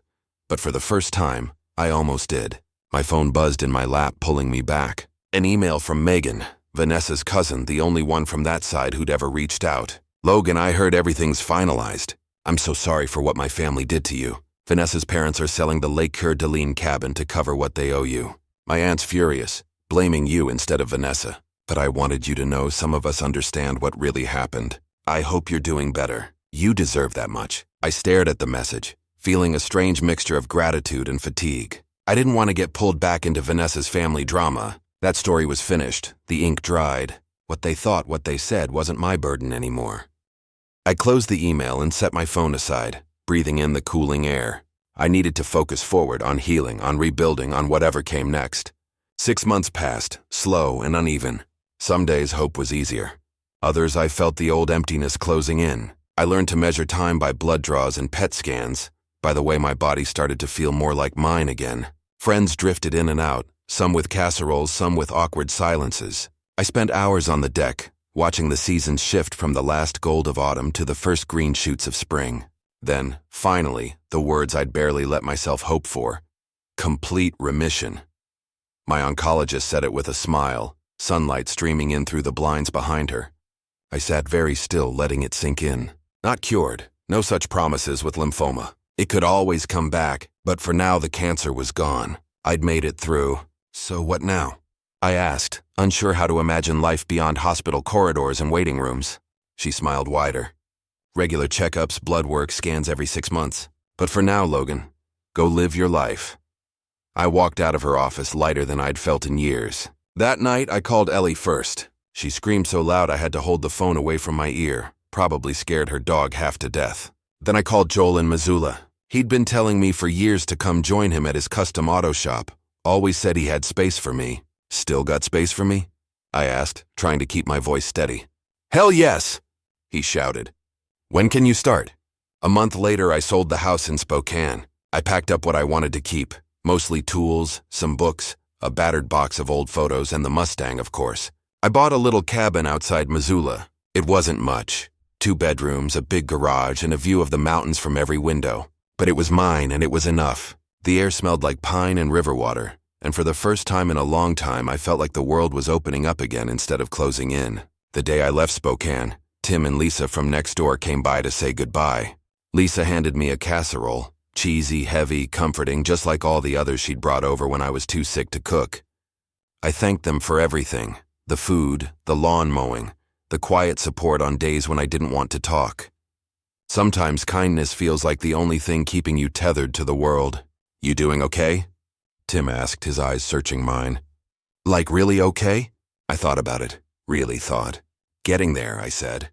but for the first time, I almost did. My phone buzzed in my lap, pulling me back. An email from Megan, Vanessa's cousin, the only one from that side who'd ever reached out. "Logan, I heard everything's finalized. I'm so sorry for what my family did to you. Vanessa's parents are selling the Lake Coeur d'Alene cabin to cover what they owe you. My aunt's furious, blaming you instead of Vanessa. But I wanted you to know some of us understand what really happened. I hope you're doing better. You deserve that much." I stared at the message, feeling a strange mixture of gratitude and fatigue. I didn't want to get pulled back into Vanessa's family drama. That story was finished, the ink dried. What they thought, what they said, wasn't my burden anymore. I closed the email and set my phone aside, breathing in the cooling air. I needed to focus forward on healing, on rebuilding, on whatever came next. 6 months passed, slow and uneven. Some days hope was easier. Others I felt the old emptiness closing in. I learned to measure time by blood draws and PET scans, by the way my body started to feel more like mine again. Friends drifted in and out, some with casseroles, some with awkward silences. I spent hours on the deck, watching the seasons shift from the last gold of autumn to the first green shoots of spring. Then, finally, the words I'd barely let myself hope for. Complete remission. My oncologist said it with a smile, sunlight streaming in through the blinds behind her. I sat very still, letting it sink in. Not cured, no such promises with lymphoma. It could always come back, but for now the cancer was gone. I'd made it through. So what now? I asked, unsure how to imagine life beyond hospital corridors and waiting rooms. She smiled wider. "Regular checkups, blood work, scans every 6 months. But for now, Logan, go live your life." I walked out of her office lighter than I'd felt in years. That night, I called Ellie first. She screamed so loud I had to hold the phone away from my ear, probably scared her dog half to death. Then I called Joel in Missoula. He'd been telling me for years to come join him at his custom auto shop. Always said he had space for me. "Still got space for me?" I asked, trying to keep my voice steady. "Hell yes!" he shouted. "When can you start?" A month later, I sold the house in Spokane. I packed up what I wanted to keep, mostly tools, some books, a battered box of old photos, and the Mustang, of course. I bought a little cabin outside Missoula. It wasn't much. 2 bedrooms, a big garage, and a view of the mountains from every window. But it was mine, and it was enough. The air smelled like pine and river water, and for the first time in a long time I felt like the world was opening up again instead of closing in. The day I left Spokane, Tim and Lisa from next door came by to say goodbye. Lisa handed me a casserole, cheesy, heavy, comforting, just like all the others she'd brought over when I was too sick to cook. I thanked them for everything, the food, the lawn mowing, the quiet support on days when I didn't want to talk. Sometimes kindness feels like the only thing keeping you tethered to the world. "You doing okay?" Tim asked, his eyes searching mine. "Like really okay?" I thought about it, really thought. "Getting there," I said.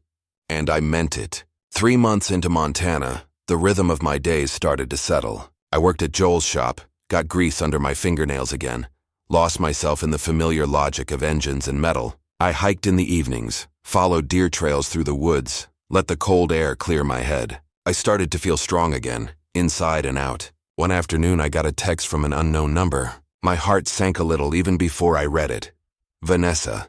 And I meant it. 3 months into Montana, the rhythm of my days started to settle. I worked at Joel's shop, got grease under my fingernails again, lost myself in the familiar logic of engines and metal. I hiked in the evenings, followed deer trails through the woods, let the cold air clear my head. I started to feel strong again, inside and out. One afternoon I got a text from an unknown number. My heart sank a little even before I read it. "Vanessa.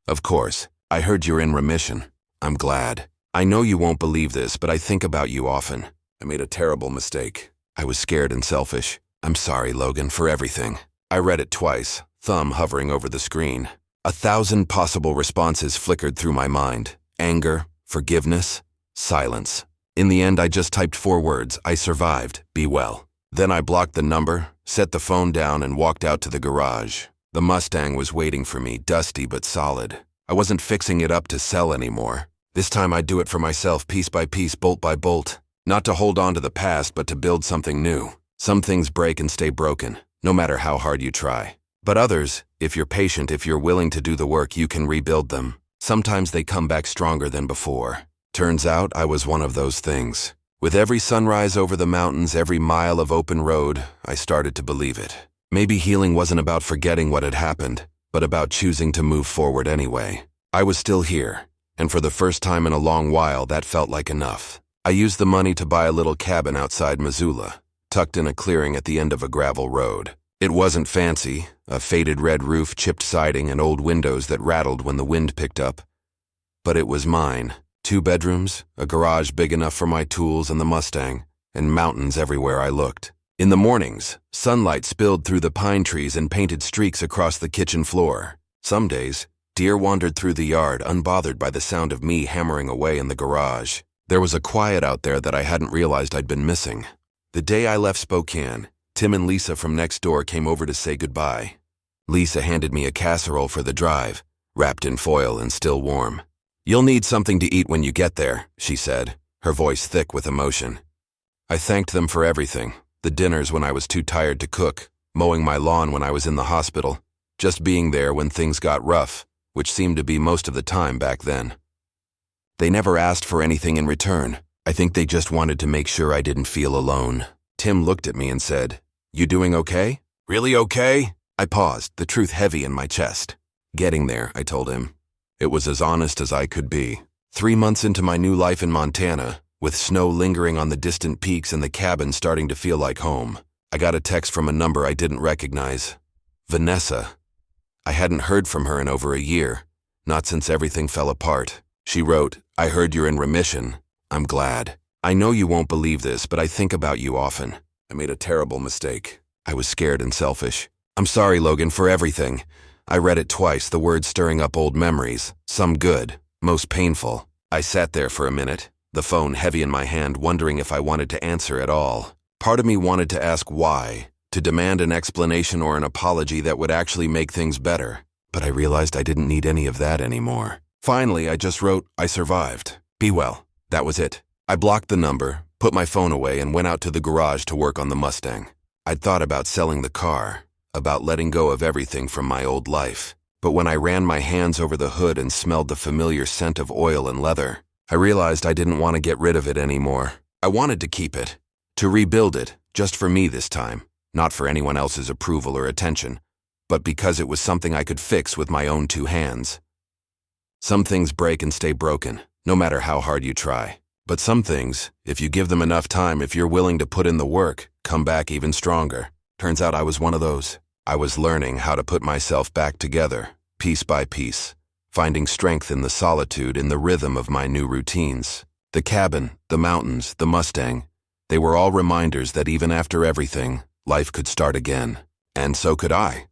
Of course, I heard you're in remission. I'm glad. I know you won't believe this, but I think about you often. I made a terrible mistake. I was scared and selfish. I'm sorry, Logan, for everything." I read it twice, thumb hovering over the screen. 1,000 possible responses flickered through my mind. Anger, forgiveness, silence. In the end, I just typed 4 words: "I survived, be well." Then I blocked the number, set the phone down, and walked out to the garage. The Mustang was waiting for me, dusty but solid. I wasn't fixing it up to sell anymore. This time I'd do it for myself, piece by piece, bolt by bolt. Not to hold on to the past, but to build something new. Some things break and stay broken, no matter how hard you try. But others, if you're patient, if you're willing to do the work, you can rebuild them. Sometimes they come back stronger than before. Turns out I was one of those things. With every sunrise over the mountains, every mile of open road, I started to believe it. Maybe healing wasn't about forgetting what had happened, but about choosing to move forward anyway. I was still here, and for the first time in a long while, that felt like enough. I used the money to buy a little cabin outside Missoula, tucked in a clearing at the end of a gravel road. It wasn't fancy, a faded red roof, chipped siding, and old windows that rattled when the wind picked up. But it was mine. 2 bedrooms, a garage big enough for my tools and the Mustang, and mountains everywhere I looked. In the mornings, sunlight spilled through the pine trees and painted streaks across the kitchen floor. Some days, deer wandered through the yard, unbothered by the sound of me hammering away in the garage. There was a quiet out there that I hadn't realized I'd been missing. The day I left Spokane, Tim and Lisa from next door came over to say goodbye. Lisa handed me a casserole for the drive, wrapped in foil and still warm. "You'll need something to eat when you get there," she said, her voice thick with emotion. I thanked them for everything, the dinners when I was too tired to cook, mowing my lawn when I was in the hospital, just being there when things got rough, which seemed to be most of the time back then. They never asked for anything in return. I think they just wanted to make sure I didn't feel alone. Tim looked at me and said, "You doing okay?" "Really okay?" I paused, the truth heavy in my chest. "Getting there," I told him. It was as honest as I could be. 3 months into my new life in Montana, with snow lingering on the distant peaks and the cabin starting to feel like home, I got a text from a number I didn't recognize. Vanessa. I hadn't heard from her in over a year, not since everything fell apart. She wrote, "I heard you're in remission. I'm glad. I know you won't believe this, but I think about you often. I made a terrible mistake. I was scared and selfish. I'm sorry, Logan, for everything." I read it twice, the words stirring up old memories, some good, most painful. I sat there for a minute, the phone heavy in my hand, wondering if I wanted to answer at all. Part of me wanted to ask why, to demand an explanation or an apology that would actually make things better. But I realized I didn't need any of that anymore. Finally, I just wrote, "I survived. Be well." That was it. I blocked the number, put my phone away, and went out to the garage to work on the Mustang. I'd thought about selling the car, about letting go of everything from my old life. But when I ran my hands over the hood and smelled the familiar scent of oil and leather, I realized I didn't want to get rid of it anymore. I wanted to keep it, to rebuild it, just for me this time, not for anyone else's approval or attention, but because it was something I could fix with my own 2 hands. Some things break and stay broken, no matter how hard you try. But some things, if you give them enough time, if you're willing to put in the work, come back even stronger. Turns out I was one of those. I was learning how to put myself back together, piece by piece, finding strength in the solitude, in the rhythm of my new routines. The cabin, the mountains, the Mustang, they were all reminders that even after everything, life could start again. And so could I.